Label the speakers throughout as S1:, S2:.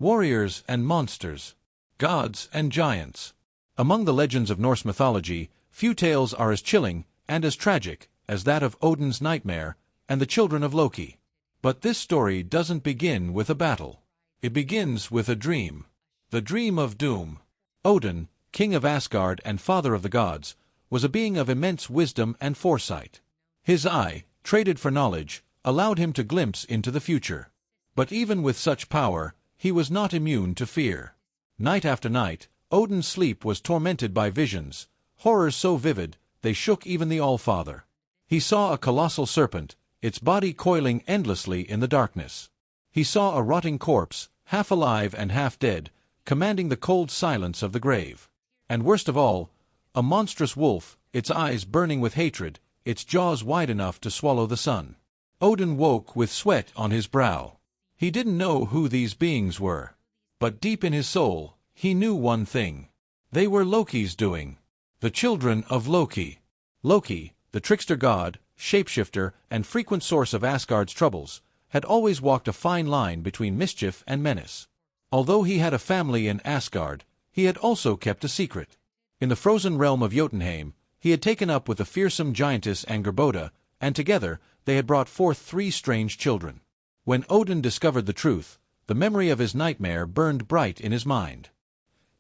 S1: warriors and monsters, gods and giants. Among the legends of Norse mythology, few tales are as chilling and as tragic as that of Odin's nightmare and the children of Loki. But this story doesn't begin with a battle. It begins with a dream. The dream of doom. Odin, king of Asgard and father of the gods, was a being of immense wisdom and foresight. His eye, traded for knowledge, allowed him to glimpse into the future. But even with such power, he was not immune to fear. Night after night, Odin's sleep was tormented by visions, horrors so vivid they shook even the All-Father. He saw a colossal serpent, its body coiling endlessly in the darkness. He saw a rotting corpse, half alive and half dead, commanding the cold silence of the grave. And worst of all, a monstrous wolf, its eyes burning with hatred, its jaws wide enough to swallow the sun. Odin woke with sweat on his brow. He didn't know who these beings were. But deep in his soul, he knew one thing. They were Loki's doing. The children of Loki. Loki, the trickster god, shapeshifter, and frequent source of Asgard's troubles, had always walked a fine line between mischief and menace. Although he had a family in Asgard, he had also kept a secret. In the frozen realm of Jotunheim, he had taken up with the fearsome giantess Angerboda, and together they had brought forth 3 strange children. When Odin discovered the truth, the memory of his nightmare burned bright in his mind.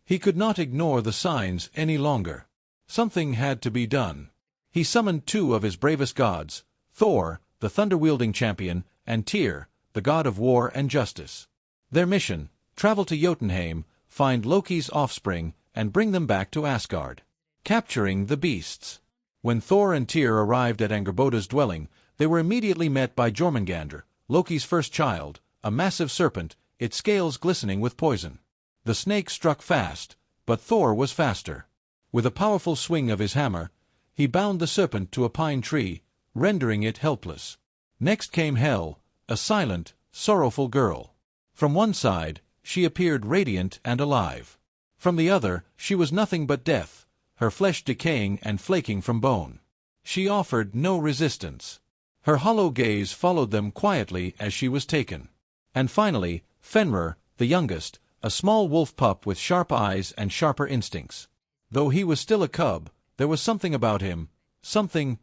S1: He could not ignore the signs any longer. Something had to be done. He summoned 2 of his bravest gods, Thor, the thunder-wielding champion, and Tyr, the god of war and justice. Their mission: travel to Jotunheim, find Loki's offspring, and bring them back to Asgard. Capturing the beasts. When Thor and Tyr arrived at Angerboda's dwelling, they were immediately met by Jormungandr, Loki's first child, a massive serpent, its scales glistening with poison. The snake struck fast, but Thor was faster. With a powerful swing of his hammer, he bound the serpent to a pine tree, rendering it helpless. Next came Hel, a silent, sorrowful girl. From one side, she appeared radiant and alive. From the other, she was nothing but death, her flesh decaying and flaking from bone. She offered no resistance. Her hollow gaze followed them quietly as she was taken. And finally, Fenrir, the youngest, a small wolf pup with sharp eyes and sharper instincts. Though he was still a cub, there was something about him, something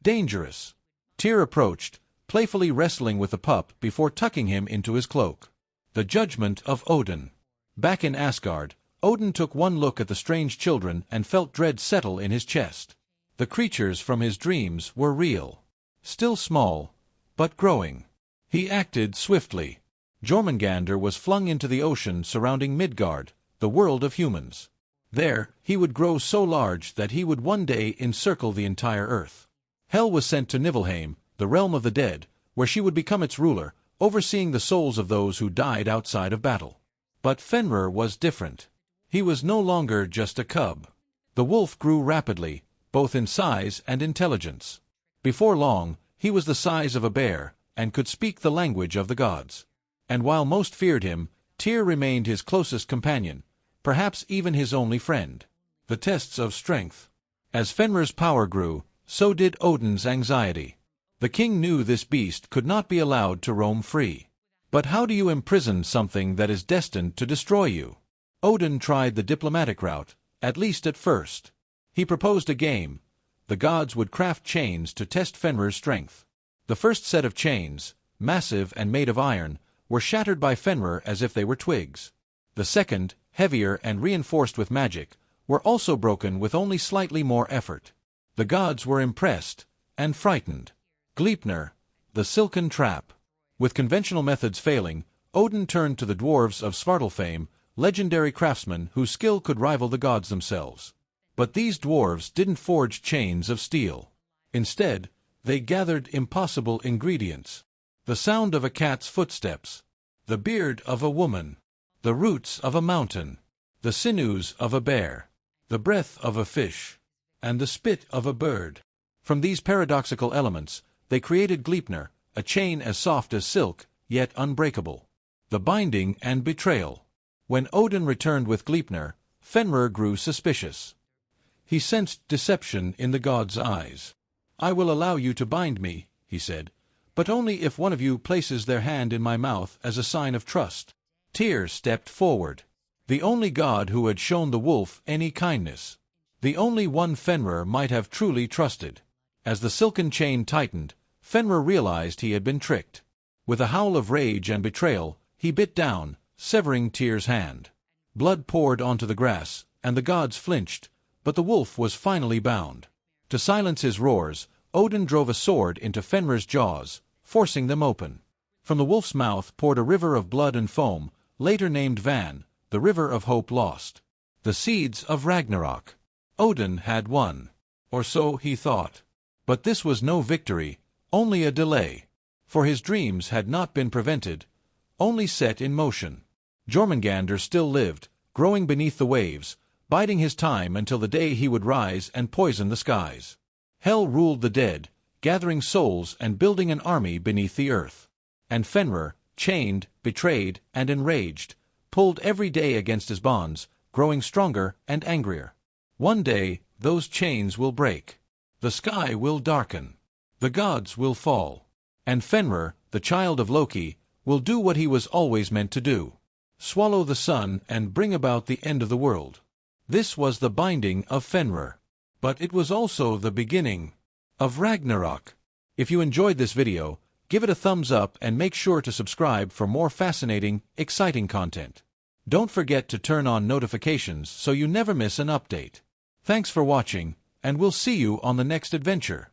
S1: dangerous. Tyr approached, playfully wrestling with the pup before tucking him into his cloak. The judgment of Odin. Back in Asgard, Odin took one look at the strange children and felt dread settle in his chest. The creatures from his dreams were real. Still small, but growing. He acted swiftly. Jormungandr was flung into the ocean surrounding Midgard, the world of humans. There, he would grow so large that he would one day encircle the entire earth. Hel was sent to Niflheim, the realm of the dead, where she would become its ruler, overseeing the souls of those who died outside of battle. But Fenrir was different. He was no longer just a cub. The wolf grew rapidly, both in size and intelligence. Before long, he was the size of a bear, and could speak the language of the gods. And while most feared him, Tyr remained his closest companion, perhaps even his only friend. The tests of strength. As Fenrir's power grew, so did Odin's anxiety. The king knew this beast could not be allowed to roam free. But how do you imprison something that is destined to destroy you? Odin tried the diplomatic route, at least at first. He proposed a game. The gods would craft chains to test Fenrir's strength. The first set of chains, massive and made of iron, were shattered by Fenrir as if they were twigs. The second, heavier and reinforced with magic, were also broken with only slightly more effort. The gods were impressed, and frightened. Gleipnir, the silken trap. With conventional methods failing, Odin turned to the dwarves of Svartalfheim, legendary craftsmen whose skill could rival the gods themselves. But these dwarves didn't forge chains of steel. Instead, they gathered impossible ingredients. The sound of a cat's footsteps, the beard of a woman, the roots of a mountain, the sinews of a bear, the breath of a fish, and the spit of a bird. From these paradoxical elements, they created Gleipnir, a chain as soft as silk, yet unbreakable. The binding and betrayal. When Odin returned with Gleipnir, Fenrir grew suspicious. He sensed deception in the god's eyes. "I will allow you to bind me," he said, "but only if one of you places their hand in my mouth as a sign of trust." Tyr stepped forward. The only god who had shown the wolf any kindness. The only one Fenrir might have truly trusted. As the silken chain tightened, Fenrir realized he had been tricked. With a howl of rage and betrayal, he bit down, severing Tyr's hand. Blood poured onto the grass, and the gods flinched, but the wolf was finally bound. To silence his roars, Odin drove a sword into Fenrir's jaws, forcing them open. From the wolf's mouth poured a river of blood and foam, later named Van, the river of hope lost. The seeds of Ragnarok. Odin had won. Or so he thought. But this was no victory, only a delay. For his dreams had not been prevented, only set in motion. Jormungandr still lived, growing beneath the waves, biding his time until the day he would rise and poison the skies. Hel ruled the dead, gathering souls and building an army beneath the earth. And Fenrir, chained, betrayed, and enraged, pulled every day against his bonds, growing stronger and angrier. One day, those chains will break. The sky will darken. The gods will fall. And Fenrir, the child of Loki, will do what he was always meant to do. Swallow the sun and bring about the end of the world. This was the binding of Fenrir. But it was also the beginning of Ragnarok. If you enjoyed this video, give it a thumbs up and make sure to subscribe for more fascinating, exciting content. Don't forget to turn on notifications so you never miss an update. Thanks for watching, and we'll see you on the next adventure.